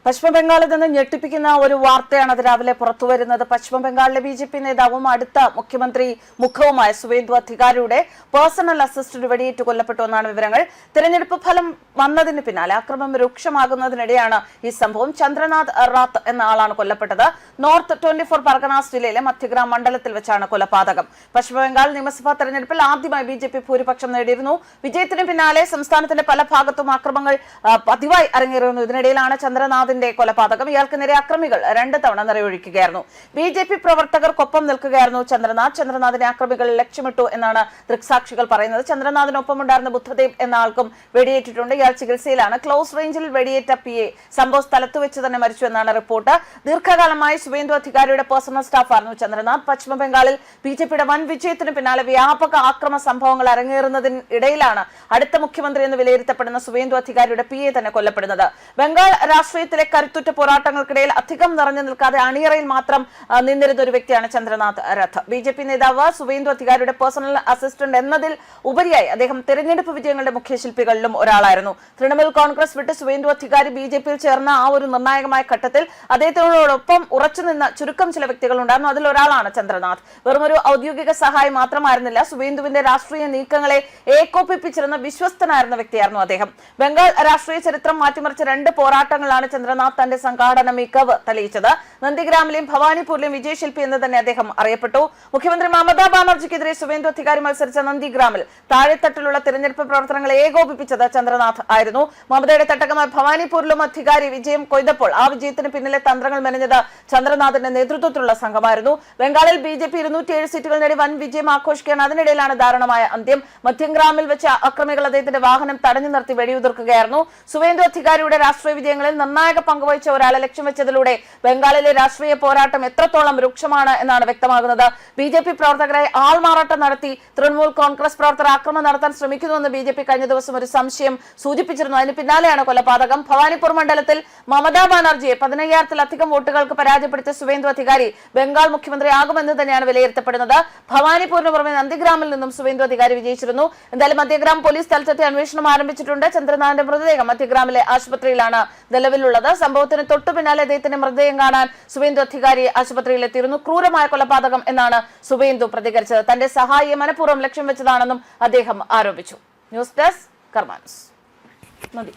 പശ്ചിമബംഗാളിൽ നിന്ന് ഞെട്ടിപ്പിക്കുന്ന ഒരു വാർത്തയാണ് അത് രാവിലെ പുറത്തുവരുന്നത്. പശ്ചിമബംഗാളിലെ ബിജെപി നേതാവും അടുത്ത മുഖ്യമന്ത്രി മുഖവുമായ സുവേന്ദു അധികാരിയുടെ പേഴ്സണൽ അസിസ്റ്റന്റ് വെടിയേറ്റ് കൊല്ലപ്പെട്ടു എന്നാണ് വിവരങ്ങൾ. തെരഞ്ഞെടുപ്പ് ഫലം വന്നതിന് പിന്നാലെ അക്രമം രൂക്ഷമാകുന്നതിനിടെയാണ് ഈ സംഭവം. ചന്ദ്രനാഥ് റാത്ത് എന്ന ആളാണ് കൊല്ലപ്പെട്ടത്. നോർത്ത് 24 പർഗനാസ് ജില്ലയിലെ മധ്യഗ്രാം മണ്ഡലത്തിൽ വെച്ചാണ് കൊലപാതകം. പശ്ചിമബംഗാൾ നിയമസഭാ തെരഞ്ഞെടുപ്പിൽ ആദ്യമായി ബിജെപി ഭൂരിപക്ഷം നേടിയിരുന്നു. വിജയത്തിന് പിന്നാലെ സംസ്ഥാനത്തിന്റെ പല ഭാഗത്തും അക്രമങ്ങൾ പതിവായി അരങ്ങേറുന്നു. ഇതിനിടയിലാണ് ചന്ദ്രനാഥിന്റെ കൊലപാതകം. ഇയാൾക്ക് നേരെ അക്രമികൾ 2 തവണ നിറയൊഴിക്കുകയായിരുന്നു. ബിജെപി പ്രവർത്തകർക്കൊപ്പം നിൽക്കുകയായിരുന്നു ചന്ദ്രനാഥിനെ അക്രമികൾ ലക്ഷ്യമിട്ടു എന്നാണ് ദൃക്സാക്ഷികൾ പറയുന്നത്. ചന്ദ്രനാഥിനൊപ്പം ഉണ്ടായിരുന്ന ബുദ്ധദേവ് എന്ന ആൾക്കും വെടിയേറ്റിട്ടുണ്ട്. ഇയാൾ ചികിത്സയിലാണ്. ക്ലോസ് റേഞ്ചിൽ വെടിയേറ്റ PA സംഭവ സ്ഥലത്ത് വെച്ച് തന്നെ മരിച്ചു എന്നാണ് റിപ്പോർട്ട്. ദീർഘകാലമായി സുവേന്ദു അധികാരിയുടെ പേഴ്സണൽ സ്റ്റാഫായിരുന്നു ചന്ദ്രനാഥ്. പശ്ചിമബംഗാളിൽ ബിജെപിയുടെ വൻ വിജയത്തിന് പിന്നാലെ വ്യാപക ആക്രമ സംഭവങ്ങൾ അരങ്ങേറുന്നതിനിടയിലാണ് അടുത്ത മുഖ്യമന്ത്രി എന്ന് വിലയിരുത്തപ്പെടുന്ന സുവേന്ദു അധികാരിയുടെ PA തന്നെ കൊല്ലപ്പെടുന്നത്. ബംഗാൾ രാഷ്ട്രീയത്തിലെ കരുത്തുറ്റ പോരാട്ടങ്ങൾക്കിടയിൽ അധികം നിറഞ്ഞു നിൽക്കാതെ അണിയറയിൽ മാത്രം നിന്നിരുന്ന ഒരു വ്യക്തിയാണ് ചന്ദ്രനാഥ് രഥ്. ബിജെപി നേതാവ് സുവേന്ദു അധികാരിയുടെ പേഴ്സണൽ അസിസ്റ്റന്റ് എന്നതിൽ ഉപരിയായി അദ്ദേഹം തെരഞ്ഞെടുപ്പ് വിജയങ്ങളുടെ മുഖ്യശില്പികളിലും ഒരാളായിരുന്നു. തൃണമൂൽ കോൺഗ്രസ് വിട്ട് സുവേന്ദു അധികാരി ബിജെപിയിൽ ചേർന്ന ആ ഒരു നിർണായകമായ ഘട്ടത്തിൽ അദ്ദേഹത്തിനോടൊപ്പം ഉറച്ചുനിന്ന ചുരുക്കം ചില വ്യക്തികൾ ഉണ്ടായിരുന്നു. അതിലൊരാളാണ് ചന്ദ്രനാഥ്. വെറുമൊരു ഔദ്യോഗിക സഹായം മാത്രമായിരുന്നില്ല, സുവേന്ദുവിന്റെ രാഷ്ട്രീയ നീക്കങ്ങളെ ഏകോപിപ്പിച്ചിരുന്ന വിശ്വസ്തനായിരുന്ന വ്യക്തിയായിരുന്നു അദ്ദേഹം. ബംഗാൾ രാഷ്ട്രീയ ചരിത്രം മാറ്റിമറിച്ച 2 പോരാട്ടങ്ങളാണ് ചന്ദ്രനാഥ് തന്റെ സംഘാടന മികവ് തെളിയിച്ചത്. നന്ദിഗ്രാമിലെയും ഭവാനിപൂരിലെയും വിജയശില്പി എന്ന് തന്നെ അദ്ദേഹം അറിയപ്പെട്ടു. മുഖ്യമന്ത്രി മമതാ ബാനർജിക്കെതിരെ സുവേന്ദു അധികാരി മത്സരിച്ച നന്ദിഗ്രാമിൽ താഴെത്തട്ടിലുള്ള തിരഞ്ഞെടുപ്പ് പ്രവർത്തനങ്ങളെ ഏകോപിപ്പിച്ചത് ചന്ദ്രനാഥ് ആയിരുന്നു. മമതയുടെ തട്ടകമായ ഭവാനിപൂരിലും അധികാരി വിജയം കൊയ്തപ്പോൾ ആ വിജയത്തിന് പിന്നിലെ തന്ത്രങ്ങൾ മെനഞ്ഞത് ചന്ദ്രനാഥിന്റെ നേതൃത്വത്തിലുള്ള സംഘമായിരുന്നു. ബംഗാളിൽ ബിജെപി 207 സീറ്റുകൾ നേടി വൻ വിജയം ആഘോഷിക്കുകയാണ്. അതിനിടയിലാണ് ദാരുണമായ അന്ത്യം. മധ്യഗ്രാമിൽ വെച്ച അക്രമികൾ അദ്ദേഹത്തിന്റെ വാഹനം തടഞ്ഞു നിർത്തി വെടിയുതിർക്കുകയായിരുന്നു. സുവേന്ദു അധികാരിയുടെ രാഷ്ട്രീയ വിജയങ്ങളിൽ നിർണായക പങ്കുവഹിച്ച ഒരാളെ ലക്ഷ്യം വെച്ചതിലൂടെ ബംഗാളിലെ രാഷ്ട്രീയ പോരാട്ടം എത്രത്തോളം രൂക്ഷമാണ് എന്നാണ് വ്യക്തമാകുന്നത്. ബിജെപി പ്രവർത്തകരായി ആൾമാറാട്ടം നടത്തി തൃണമൂൽ കോൺഗ്രസ് പ്രവർത്തകർ ആക്രമണം നടത്താൻ ശ്രമിക്കുന്നുവെന്ന് ബിജെപി കഴിഞ്ഞ ദിവസം ഒരു സംശയം സൂചിപ്പിച്ചിരുന്നു. അതിന് പിന്നാലെയാണ് കൊലപാതകം. ഭവാനിപൂർ മണ്ഡലത്തിൽ മമതാ ബാനർജിയെ 15,000-ലധികം വോട്ടുകൾക്ക് പരാജയപ്പെടുത്തിയ സുവേന്ദു അധികാരി ബംഗാൾ മുഖ്യമന്ത്രിയാകുമെന്ന് തന്നെയാണ് വിലയിരുത്തപ്പെടുന്നത്. ഭവാനിപൂരിന് പുറമെ നന്ദിഗ്രാമിൽ നിന്നും സുവേന്ദു അധികാരി വിജയിച്ചിരുന്നു. എന്തായാലും മധ്യഗ്രാം പോലീസ് സ്ഥലത്തെത്തി അന്വേഷണം ആരംഭിച്ചിട്ടുണ്ട്. ചന്ദ്രനാഥിന്റെ മൃതദേഹം മധ്യഗ്രാമിലെ ആശുപത്രിയിലാണ് നിലവിലുള്ളത്. സംഭവത്തിന് തൊട്ടു പിന്നാലെ അദ്ദേഹത്തിന്റെ മൃതദേഹം കാണാൻ സുവേന്ദു അധികാരി ആശുപത്രിയിലെത്തിയിരുന്നു. ക്രൂരമായ കൊലപാതകം എന്നാണ് സുവേന്ദു പ്രതികരിച്ചത്. തന്റെ സഹായിയെ മനഃപൂർവ്വം ലക്ഷ്യം വെച്ചതാണെന്നും അദ്ദേഹം ആരോപിച്ചു. ന്യൂസ് ഡെസ്ക് കർമാനസ്. നന്ദി.